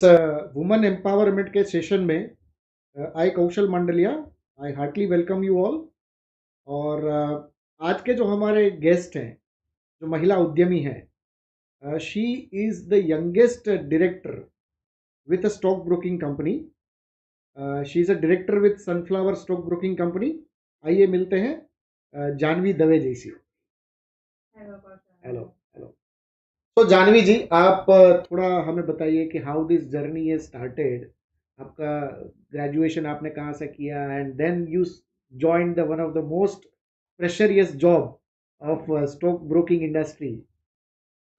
Women empowerment के session में आई कौशल मंडलिया, आई Hartley welcome you all. और आज के जो हमारे गेस्ट हैं, जो महिला उद्यमी हैं, she is the youngest director with a stock broking company. She is a director with Sunflower stock broking company. आइए मिलते हैं जानवी दवे जी से। Hello hello. तो जानवी जी, आप थोड़ा हमें बताइए कि how this journey is started. आपका ग्रेजुएशन आपने कहाँ से किया, and then you join the one of the most precious job of stock broking industry.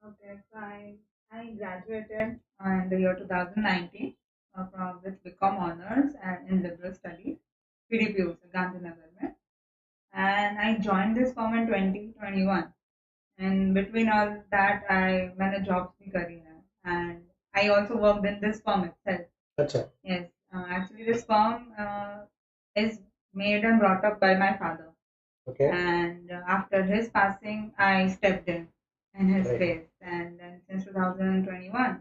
Okay, so I graduated in the year 2019 from with BCom honors and in liberal studies, PDPU, Gandhinagar में. And I joined this firm in 2021. And between all that, मैंने jobs भी करी हैं. And I also worked in this firm itself. अच्छा। Yes, actually this firm is made and brought up by my father. Okay. And after his passing, I stepped in his Right. place. And then since 2021,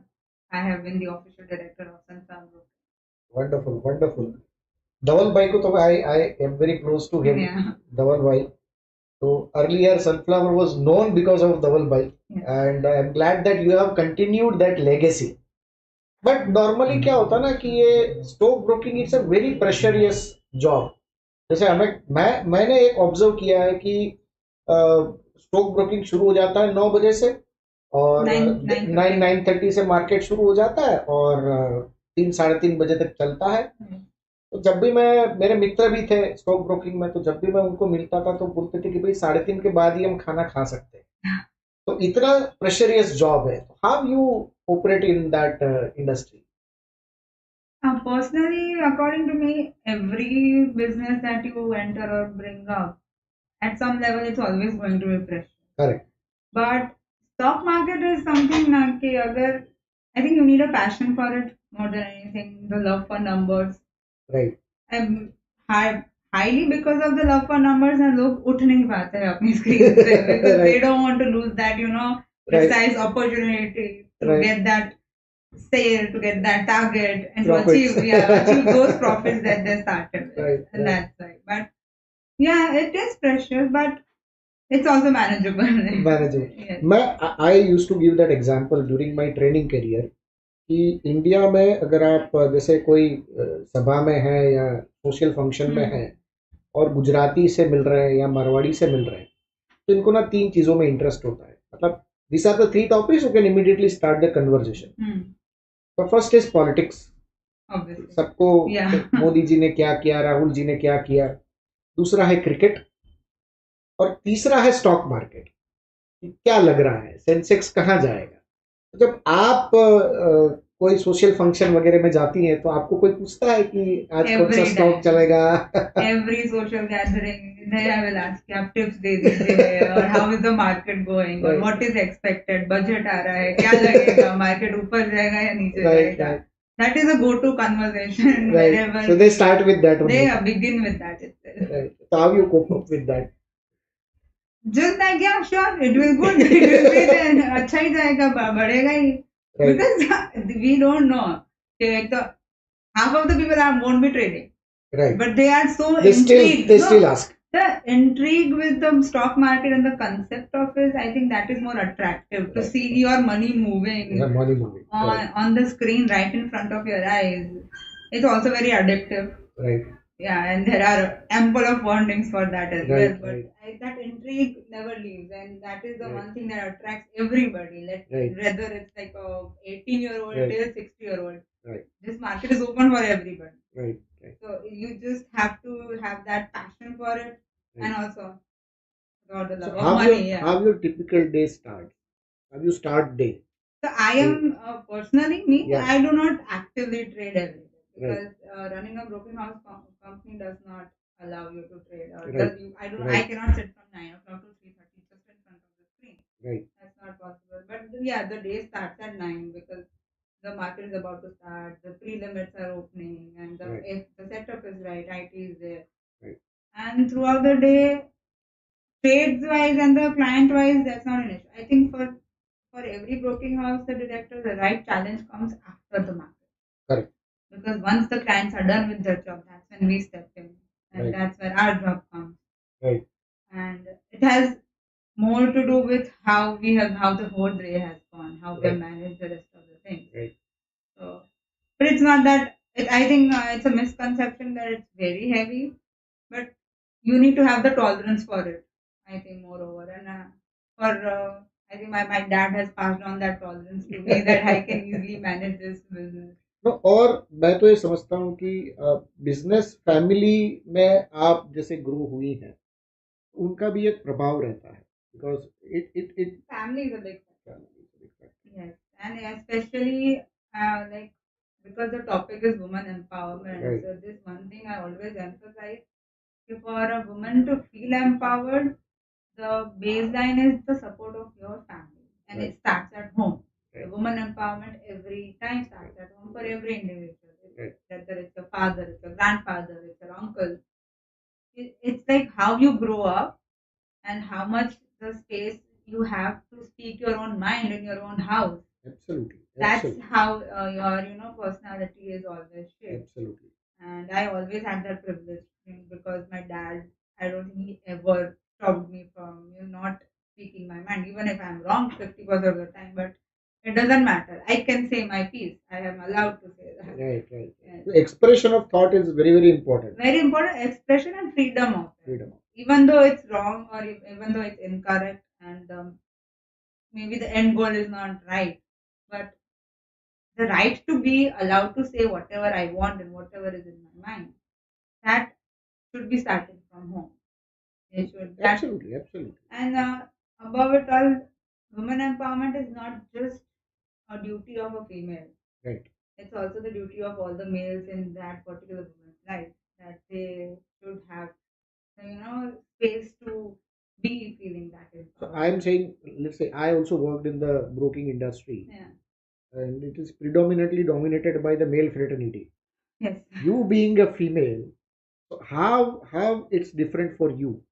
I have been the official director of Sunflower Broking. Wonderful, wonderful. धवल भाई को तो I am very close to him. Yeah. धवल भाई. So earlier Sunflower was known because of Dhaval Bhai, and I am glad that you have continued that legacy. But normally क्या होता है ना कि ये stock broking it's a very precious job. जैसे मैंने एक ऑब्जर्व किया है कि स्टॉक ब्रोकिंग शुरू हो जाता है 9 बजे से, और 9:30 से मार्केट शुरू हो जाता है, और 3-3:30 बजे तक चलता है। तो जब भी मेरे मित्र भी थे स्टॉक ब्रोकिंग में, तो जब भी मैं उनको मिलता था तो बोलते थे कि भाई 3:30 के बाद ही हम खाना खा सकते हैं। तो इतना प्रेशरियस जॉब है। How you operate in that industry? Personally, according to me, every business that you enter or bring up, at some level, it's always going to be pressure. Correct. But stock market is something na कि अगर I think you need a passion for it more than anything, the love for numbers. Right. And highly because of the love for numbers, and लोग उठ नहीं पाते हैं अपनी screen से because they don't want to lose that precise opportunity to get that sale, to get that target, and to achieve those profits that they started with. Right, And that's right. But yeah, it is pressure, but it's also manageable. Manageable. Yes. I used to give that example during my training career कि India में अगर आप जैसे कोई सभा में है या सोशल फंक्शन में है और गुजराती से मिल रहे हैं या मारवाड़ी से मिल रहे हैं, तो इनको ना 3 चीज़ों में इंटरेस्ट होता है। मतलब this are the 3 topics you can immediately start the conversation. तो फर्स्ट इज पॉलिटिक्स। सबको मोदी जी ने क्या किया, राहुल जी ने क्या किया। दूसरा है क्रिकेट, और तीसरा है स्टॉक मार्केट। क्या लग रहा है सेंसेक्स कहाँ जाएगा। जब आप कोई सोशल फंक्शन वगैरह में जाती हैं तो आपको कोई पूछता है कि आज कौन सा स्टॉक चलेगा? Every social gathering I will ask आप टिप्स दे दीजिए, और how is the market going, और व्हाट इज एक्सपेक्टेड, बजट आ रहा है, क्या लगेगा मार्केट ऊपर जाएगा या नीचे जाएगा। That is a go-to conversation. Right. Wherever so they start with that only. They begin with that itself. Right. So how you cope up with that? Just like, yeah, sure, it will good. It will be then अच्छा ही जाएगा, बढ़ेगा ही. Right. Because we don't know. Half of the people won't be trading. Right. But they are so intrigued. They still ask. The intrigue with the stock market and the concept of it, I think that is more attractive to see your money moving. Yeah, money moving. On the screen right in front of your eyes. It's also very addictive. Right. Yeah, and there are ample of warnings for that as well. But right. That intrigue never leaves, and that is the one thing that attracts everybody. Whether it's like a 18-year-old till 60-year-old. Right. This market is open for everybody. Right. So you just have to have that passion for it, and also about the love of money. How your typical day starts? How you start day? So I am personally me. Yeah. I do not actively trade every day because running a broking house company does not allow you to trade. I cannot sit from 9 o'clock to 3:30 just in front of the screen. Right. That's not possible. But yeah, the day starts at 9 because the market is about to start. The pre-limits are opening, and if the setup is right, IT is there. Right. And throughout the day, trades wise and the client wise, that's not an issue. I think for every broking house, the director, the right challenge comes after the market. Correct. Because once the clients are done with their job, that's when we step in, and Right. that's where our job comes. Right. And it has more to do with how the whole day has gone, how we have Right. managed the rest of the things. Right. So, but it's not that. I think it's a misconception that it's very heavy, but you need to have the tolerance for it. I think moreover, and I think my dad has passed on that tolerance to me that I can easily manage this business. No, और मैं तो ये समझता हूँ कि business family में आप जैसे ग्रो हुई हैं उनका भी एक प्रभाव रहता है because it Family is a big factor. family is a big factor. Yes, and especially like because the topic is woman empowerment. Right. So this one thing I always emphasize: if for a woman to feel empowered, the baseline is the support of your family, and Right. it starts at home. Right. The woman empowerment every time starts at home for every individual. Right. Whether it's your father, it's your grandfather, it's your uncle. It's like how you grow up and how much the space you have to speak your own mind in your own house. Absolutely. That's Absolutely. how your personality is always shaped. Absolutely. And I always had that privilege because my dad, I don't think he ever stopped me from not speaking my mind, even if I'm wrong 50% of the time. But it doesn't matter. I can say my piece. I am allowed to say that. Right. Yes. The expression of thought is very, very important. Very important expression and freedom of it. Freedom. Even though it's wrong or even though it's incorrect and maybe the end goal is not right, but the right to be allowed to say whatever I want and whatever is in my mind, that should be starting from home. They should that, Absolutely. and above it all, women empowerment is not just a duty of a female. Right. It's also the duty of all the males in that particular woman's life that they should have, space to be feeling that So empowered. I am saying, let's say I also worked in the broking industry, Yeah. and it is predominantly dominated by the male fraternity. Yes. You being a female, so how it's different for you?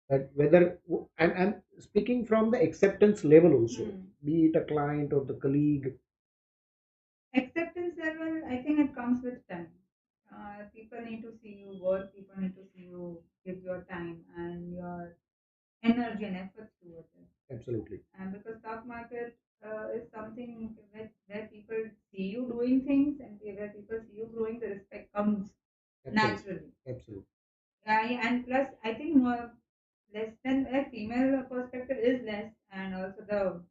That whether and I'm speaking from the acceptance level also, be it a client or the colleague. Acceptance level, I think it comes with time. People need to see you work, people need to see you give your time and your energy and effort towards it. Absolutely. And because stock market is something where people see you doing things and where people see you growing, the respect comes naturally. Absolutely. And plus, I think more less than a female perspective is less, and also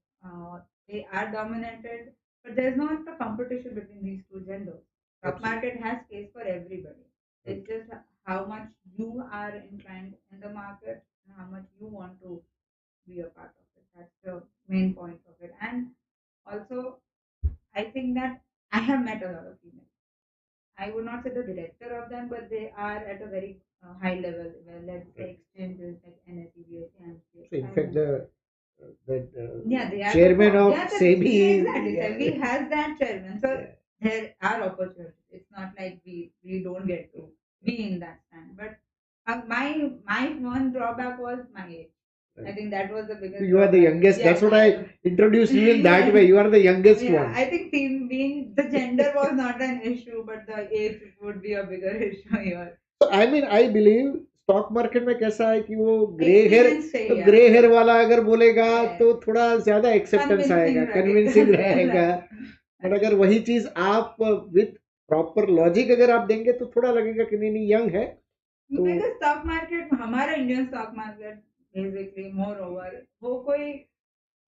they are dominated, but there's not a competition between these two genders. Stock market has space for everybody. It's just how much you are inclined in the market and how much you want to be a part of it. That's the main point of it. And also, I think that I have met a lot of females. I would not say the director of them, but they are at a very high level. Well, let's say exchanges like NSE, BSE, So in fact, they are chairman of SEBI. Exactly, yeah. SEBI has that chairman. So Yeah. there are opportunities. It's not like we don't get to be in that stand. But my one drawback was my age. Right. I think that was the biggest. You are the youngest. Yes, that's what I introduced you in that way. You are the youngest yeah, one. I think being the gender was not an issue, but the age would be a bigger issue here. So I mean, I believe stock market में कैसा है कि वो grey hair तो Yeah. Grey hair वाला अगर बोलेगा Yeah. तो थोड़ा ज्यादा एक्सेप्टेंस आएगा, कन्विंसिंग रहेगा. बट अगर वही चीज आप विथ प्रॉपर लॉजिक अगर आप देंगे तो थोड़ा लगेगा कि नहीं यंग है. तो स्टॉक मार्केट हमारा Indian stock market basically more over वो कोई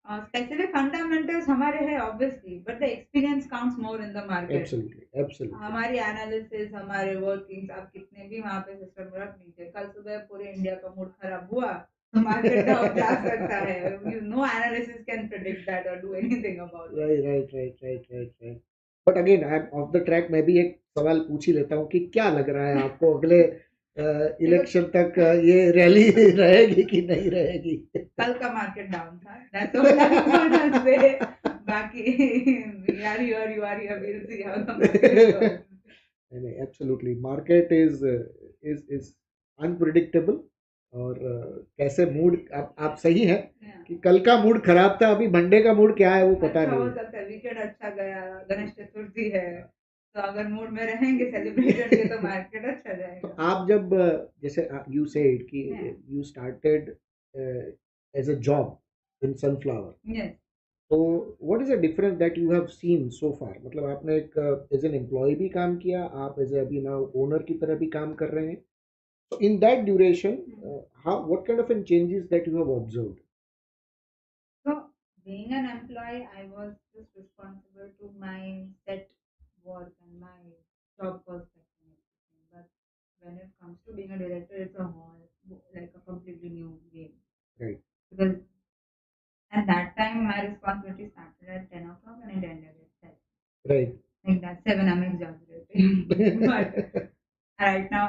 specific fundamentals हमारे हैं obviously, but the experience counts more in the market. Absolutely. हमारी analysis, हमारे workings, आप कितने भी वहाँ पे system रख लीजिए, कल सुबह पूरे इंडिया का मूड खराब हुआ तो market डाउन जा सकता है. No analysis can predict that or do anything about it. Right. But again, I'm off the track. मैं भी एक सवाल पूछ ही लेता हूँ कि क्या लग रहा है आपको अगले इलेक्शन तक ये रैली रहेगी कि नहीं रहेगी? कल का मार्केट डाउन था. That's all I'm gonna say. बाकी we are here, you are here. We'll see how the market goes. Absolutely, market is unpredictable. और कैसे मूड आप सही है कि कल का मूड खराब था, अभी मंडे का मूड क्या है वो पता नहीं. हो सकता है वीकेंड अच्छा गया, गणेश चतुर्थी है तो अगर मूड में रहेंगे सेलिब्रेशन के तो मार्केट अच्छा तो जाएगा. आप जब जैसे यू सेड कि Yeah. You started as a job in Sunflower, Yes. तो what is the difference that you have seen so far? मतलब आपने एक एज एन एम्प्लॉय भी काम किया, आप एज अभी नाउ ओनर की तरह भी काम कर रहे हैं. So in that duration, how what kind of changes that you have observed? So, being an employee, I was just responsible to my set work and my job perspective and everything. But when it comes to being a director, it's a whole like a completely new game. Right. Because at that time, my responsibility started at 10 o'clock and it ended at 7. Right. Like that 7, I'm exaggerating. But right now,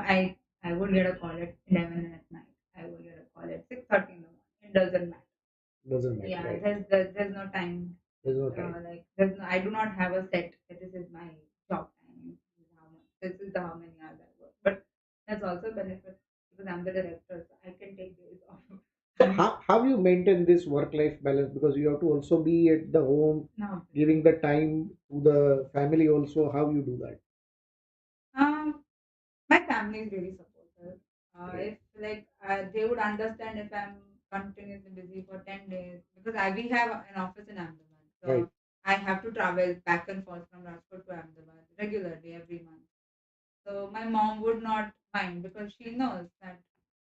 I would get a call at 11 at night. I would get a call at 6:30 in the morning. It doesn't matter. Doesn't matter. Yeah, Right. there's no time. There's no time. Like there's no, I do not have a set that this is my job time. This is how much. This is the how many hours I work. But that's also a benefit because I'm the director, so I can take days off. So how you maintain this work-life balance? Because you have to also be at the home, No. giving the time to the family also. How you do that? My family is really supportive. Right. If like they would understand if I'm continuously busy for 10 days because we have an office in Ahmedabad, so Right. I have to travel back and forth from Rajkot to Ahmedabad regularly every month. So my mom would not mind because she knows that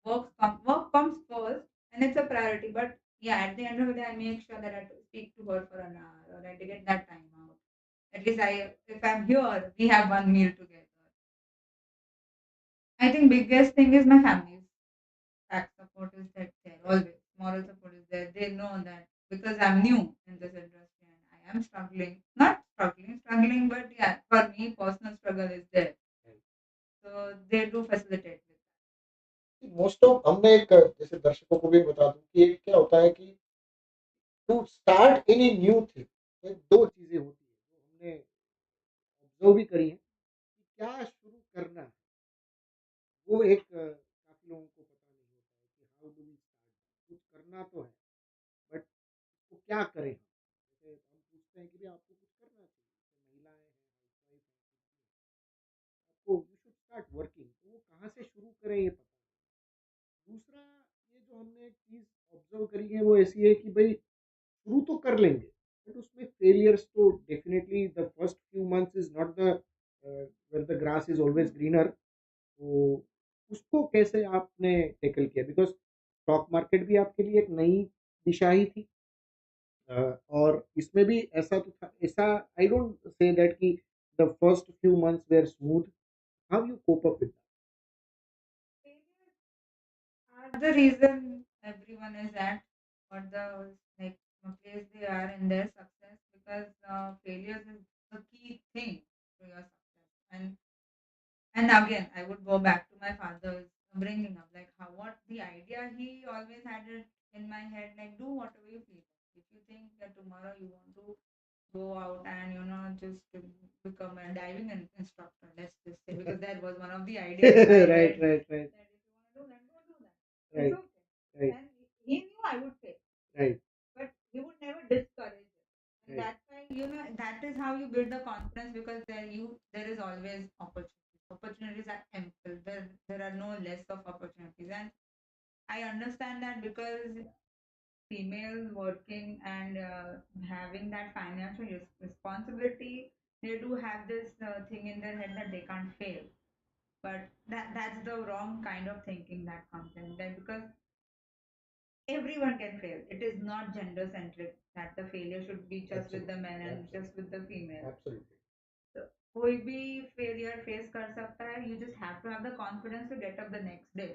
work comes first and it's a priority. But yeah, at the end of the day, I make sure that I speak to her for an hour or I get that time out. At least if I'm here, we have one meal together. I think biggest thing is my family's back support is that there always. Moral support is there. They know that because I'm new in this industry and I am struggling. Not struggling, but yeah, for me, personal struggle is there. So they do facilitate with most of हमने एक जैसे दर्शकों को भी बता दूं कि एक क्या होता है कि to start any new thing, दो चीजें होती है जो हमने ऑब्जर्व भी करी है कि क्या शुरू करना है. वो एक काफी लोगों को पता नहीं होता है कि हाउ डू वी स्टार्ट. कुछ करना तो है, बट उसको क्या करें? जैसे हम पूछते हैं कि भी आपको कुछ करना चाहिए, जैसे महिलाएं हैं, हाउसवाइफ हैं, आपको यू शुड स्टार्ट वर्किंग, तो वो कहाँ से शुरू करें ये पता नहीं. दूसरा, ये जो हमने एक चीज ऑब्जर्व करी है वो ऐसी है कि भाई शुरू तो कर लेंगे, बट उसमें फेलियर्स तो definitely the first few months is not the where the grass is always greener. तो उसको कैसे आपने टैकल किया? बिकॉज स्टॉक मार्केट भी आपके लिए एक नई दिशा ही थी. और इसमें भी ऐसा तो था, ऐसा आई डोंट से दैट कि the first few months were smooth. How you cope up with failures are the reason everyone is at or the like place they are in their success because failures is the key thing to your success. And again, I would go back to my father's bringing up, like how what the idea he always had it in my head, like do whatever you feel. If you think that tomorrow you want to go out and just to become a diving instructor, let's just say, because that was one of the ideas in my that? head. Right. That if you want to do that, go do that. Right. It's okay. Right. And he knew I would fail, Right. but he would never discourage it. And Right. that's why that is how you build the confidence because there is always opportunity. Opportunities are ample. There are no less of opportunities, and I understand that because females working and having that financial responsibility, they do have this thing in their head that they can't fail. But that's the wrong kind of thinking that comes in there because everyone can fail. It is not gender centric that the failure should be just with the men and just with the female. Absolutely. So, कोई भी failure face कर सकता है. You just have to have the confidence to get up the next day.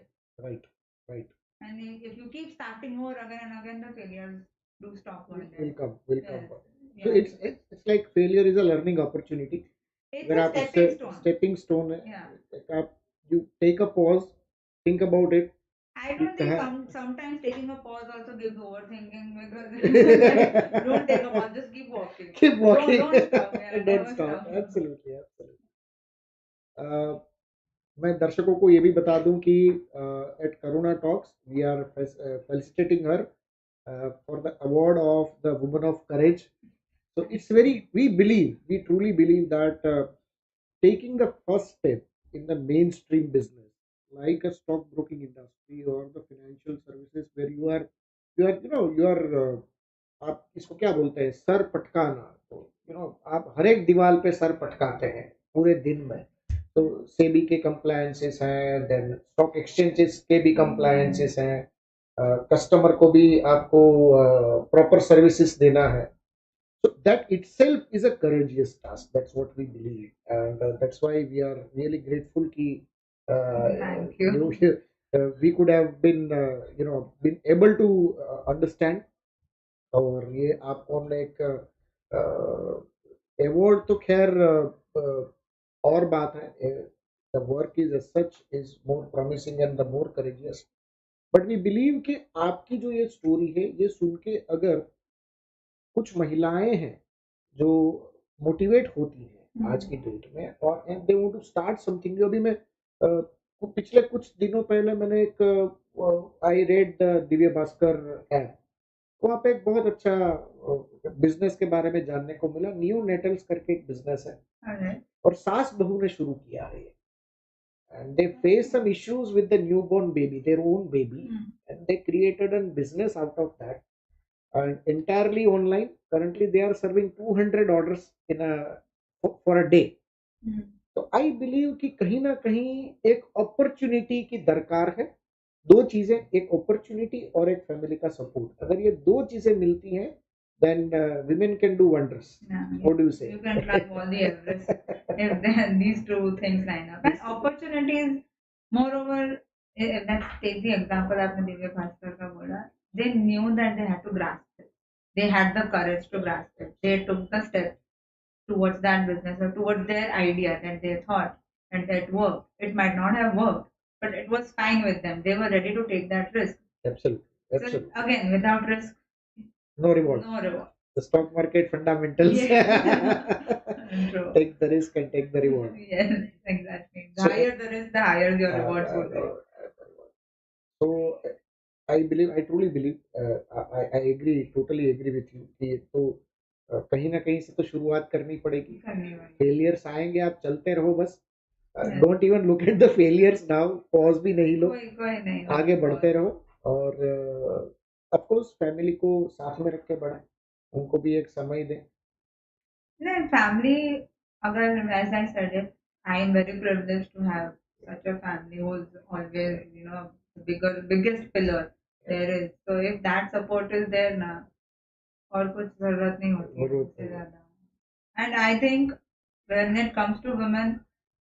Right. Right. And if you keep starting over again and again, the failures do stop one day. Will come. Yes. So Yeah. it's like failure is a learning opportunity. It's अगर a आप stepping उससे stone. stepping stone है, Yeah. आप you take a pause, think about it. I कि don't think कहाँ sometimes taking a pause also gives overthinking because don't take a pause, just keep walking. keep walking. Don't stop. Yeah, Don't never stop. stop. Absolutely. मैं दर्शकों को ये भी बता दूं कि at Karuna talks we are felicitating her for the award of the woman of courage. So it's very, we truly believe that taking the first step in the mainstream business like a stock broking industry or the financial services where you are आप इसको क्या बोलते हैं sir पटकाना तो आप हर एक दीवार पे सर पटकाते हैं पूरे दिन में तो सेबी के कंप्लायंसेस हैं देन स्टॉक एक्सचेंजेस के भी कंप्लायंसेस हैं कस्टमर को भी आपको प्रॉपर सर्विसेज देना है so that itself is a courageous task. That's what we believe, and that's why we are really grateful. Ki, Thank you. We could have been, been able to understand. और ये आपको हमने एक award तो खैर और बात है the work is as such is more promising and the more courageous but we believe कि आपकी जो ये स्टोरी है ये सुन के अगर कुछ महिलाएं हैं जो मोटिवेट होती हैं आज की डेट में और and they want to start something जो अभी मैं पिछले कुछ दिनों पहले मैंने एक I read Divya Bhaskar app वहाँ पे एक बहुत अच्छा बिजनेस के बारे में जानने को मिला न्यू नेटल्स करके एक बिजनेस है और सास बहू ने शुरू किया है and they face some issues with the newborn baby their own baby and they created a business out of that and entirely online currently they are serving 200 orders in a for a day तो I believe कि कहीं ना कहीं एक opportunity की दरकार है दो चीजें एक अपॉर्चुनिटी और एक फैमिली का सपोर्ट अगर ये दो चीजें मिलती हैं then women can do wonders. Yeah, What do you say? You can climb all the Everest if these two things line up. And opportunities, moreover, let's take the example आपने दिव्य भास्कर का बोला. They knew that they had to grasp it. They had the courage to grasp it. They took the step towards that business or towards their idea that they thought and that worked. It might not have worked, but it was fine with them. They were ready to take that risk. Absolutely. So again, without risk, no reward. No reward. The stock market fundamentals. True. Take the risk and take the reward. Yes, exactly. The higher the risk, the higher your rewards would be. So I believe, I truly believe, I agree, totally agree with you कि तो कहीं ना कहीं से तो शुरुआत करनी पड़ेगी फेलियर्स आएंगे आप चलते रहो बस don't even look at the failures now pause भी नहीं लो कोई नहीं आगे बढ़ते रहो और ऑफ कोर्स फैमिली को साथ में रख के बढ़ाएं उनको भी एक समय दें नहीं फैमिली अगर as I said it I am very privileged to have such a family who is always the biggest pillar there is so if that support is there ना और कुछ जरूरत नहीं होती उससे ज्यादा and I think when it comes to women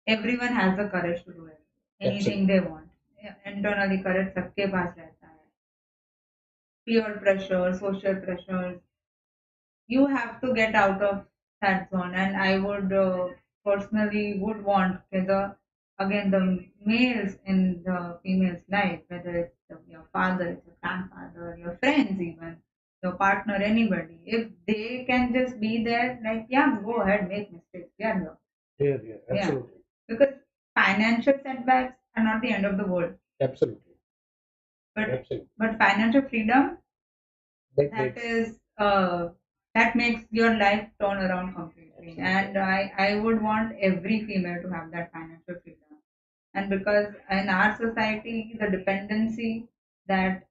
everyone has the courage to do anything they want internally courage सबके पास रहता है peer pressure social pressures you have to get out of that zone and I would personally would want the males in the female's life whether it's your father it's your grandfather your friends even your partner anybody if they can just be there like yeah go ahead make mistakes absolutely because financial setbacks are not the end of the world absolutely but financial freedom that makes your life turn around completely. And I would want every female to have that financial freedom. And because in our society, the dependency that,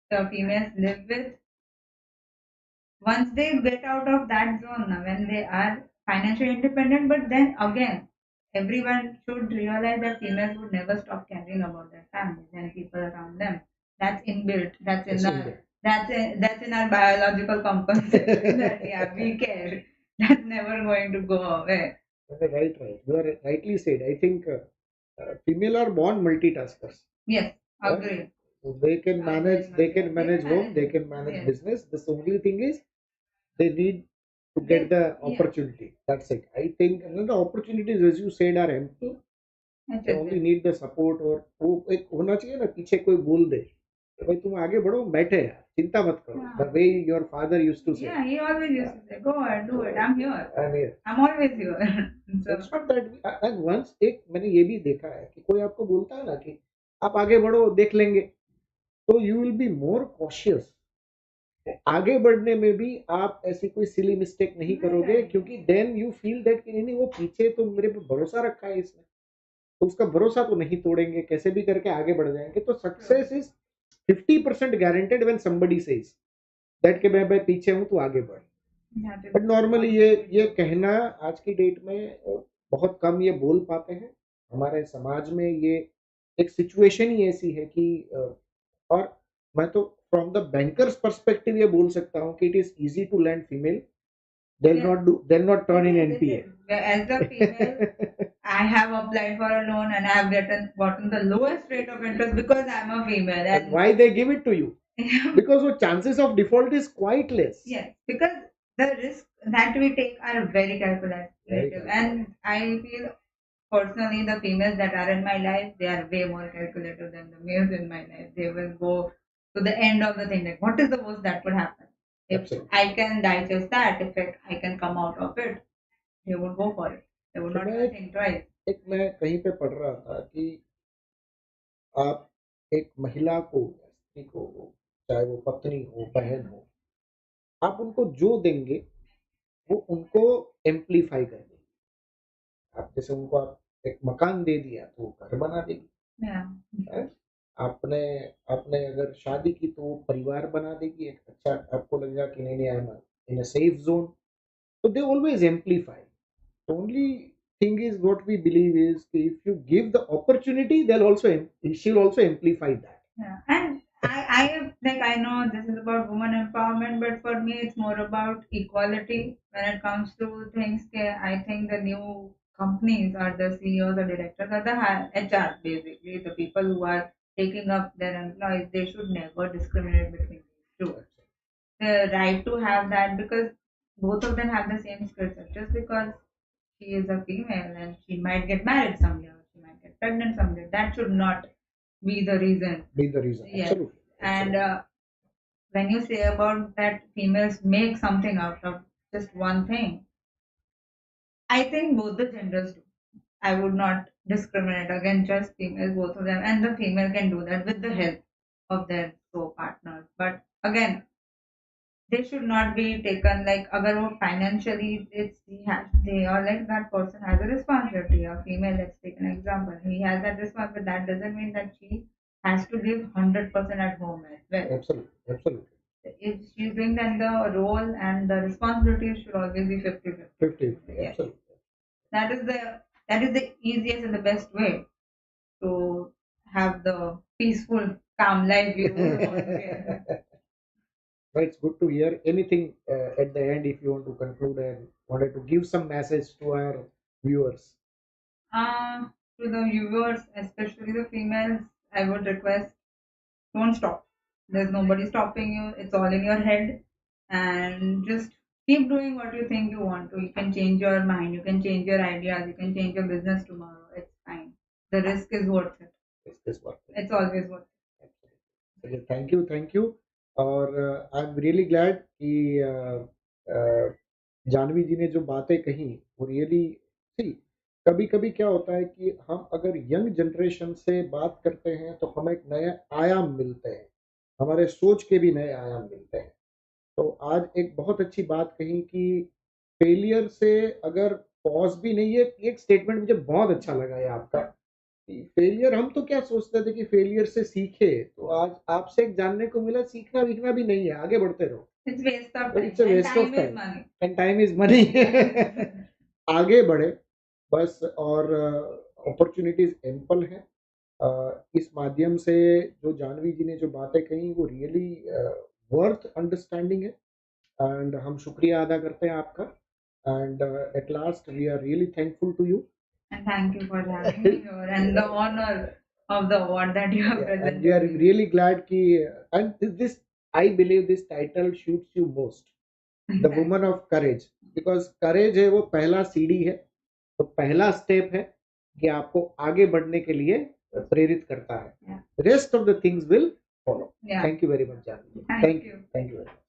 the females live with, once they get out of that zone, when they are financially independent, but then again, everyone should realize that females would never stop caring about their families and people around them. That's inbuilt. That's in our biological compass. That yeah, we care. That's never going to go away. Right. You are rightly said. I think female are born multitaskers. Yes, agree. Right? They can manage. They can manage home. They can manage business. The only thing is they need to get the opportunity. That's it. I think the opportunities, as you said, are empty. They only need the support और वो एक होना चाहिए ना पीछे कोई बोल दे भाई तुम आगे बढ़ो बैठे यार चिंता मत करो the way your father used to say yeah he always used to say go ahead do it I'm here I'm always here so it's not that and once एक मैंने ये भी देखा है कि कोई आपको बोलता है ना कि आप आगे बढ़ो देख लेंगे तो you will be more cautious आगे बढ़ने में भी आप ऐसी कोई सिली मिस्टेक नहीं करोगे, क्योंकि देन यू फील दैट कि नहीं, वो पीछे तो मेरे पे भरोसा रखा है इसने, तो उसका भरोसा तो नहीं तोड़ेंगे, कैसे भी करके आगे बढ़ जाएंगे। तो success is 50% guaranteed when somebody says that कि मैं पीछे हूं, तू आगे बढ़। बट नॉर्मली ये कहना आज की डेट में बहुत कम ये बोल पाते हैं। हमारे समाज में ये एक सिचुएशन ही ऐसी है कि और मैं तो फ्रॉम द बैंकर्स पर्सपेक्टिव ये बोल सकता हूँ कि it is easy to land female, they'll not turn in NPA. As a female, I have applied for a loan and I have gotten the lowest rate of interest because I'm a female. And why they give it to you? Because the chances of default is quite less. Yes, because the risks that we take are very calculative, and I feel personally the females that are in my life, they are way more calculative than the males in my life. They will go to the end of the thing, like what is the worst that could happen. If Absolutely. I can digest that, if I can come out of it, they would go for it. They would not even think twice. एक मैं कहीं पे पढ़ रहा था कि आप एक महिला को, स्त्री को, चाहे वो पत्नी हो, बहन हो, आप उनको जो देंगे वो उनको एम्पलीफाई कर देगी। आप जैसे उनको आप एक मकान दे दिया तो वो घर बना देगी। है? आपने आपने अगर शादी की तो वो परिवार बना देगी, एक अच्छा, आपको लगेगा कि नहीं नहीं, I am in a safe zone. So they always amplify. The only thing is what we believe is if you give the opportunity, she'll also amplify that. Yeah, and I know this is about woman empowerment, but for me it's more about equality when it comes to things. I think the new companies or the CEOs or directors or the HR, basically the people who are taking up their employees, they should never discriminate between these two. The right to have that, because both of them have the same skill set. Just because she is a female and she might get married someday or she might get pregnant someday, that should not be the reason. Yes. Absolutely. And when you say about that females make something out of just one thing, I think both the genders do. I would not discriminate against just females, both of them, and the female can do that with the help of their co-partners. But again, they should not be taken like agar wo financially they are like that person has a responsibility. A female, let's take an example, he has that responsibility, but that doesn't mean that she has to give 100% at home as well. Absolutely. If she's doing, then the role and the responsibility should always be 50-50. Yes. Absolutely. That is the easiest and the best way to have the peaceful, calm life you want. It's good to hear. Anything at the end, if you want to conclude and wanted to give some message to our viewers? To the viewers, especially the females, I would request, don't stop. There's nobody stopping you. It's all in your head. And just keep doing what you think you want to. You can change your mind. You can change your ideas. You can change your business tomorrow. It's fine. The risk is worth it. It's always worth it. Okay, thank you. और I am really glad कि जानवी जी ने जो बातें कही वो really see. कभी कभी क्या होता है कि हम अगर यंग जनरेशन से बात करते हैं तो हमें एक नए आयाम मिलते हैं, हमारे सोच के भी नए आयाम मिलते हैं। तो आज एक बहुत अच्छी बात कही कि फेलियर से अगर पॉज भी नहीं है, एक स्टेटमेंट मुझे बहुत अच्छा लगा है आपका। फेलियर, हम तो क्या सोचते थे कि फेलियर से सीखे, तो आज आपसे एक जानने को मिला सीखना वीखना भी नहीं है, आगे बढ़ते रहो। It's waste of time and time is money. आगे बढ़े बस, और अपॉर्चुनिटीज एम्पल है। इस माध्यम से जो जानवी जी ने जो बातें कही वो रियली वर्थ अंडरस्टैंडिंग है, एंड हम शुक्रिया अदा करते हैं आपका। And at last we are really thankful to you. And thank you for having me here and the honor of the award that you have presented. And we are really glad ki, and this I believe this title shoots you most, the woman of courage, because courage है वो पहला सीढ़ी है, तो पहला step है कि आपको आगे बढ़ने के लिए प्रेरित करता है। Rest of the things will follow. Thank you very much, Jhanavi. Thank you. Thank you very much.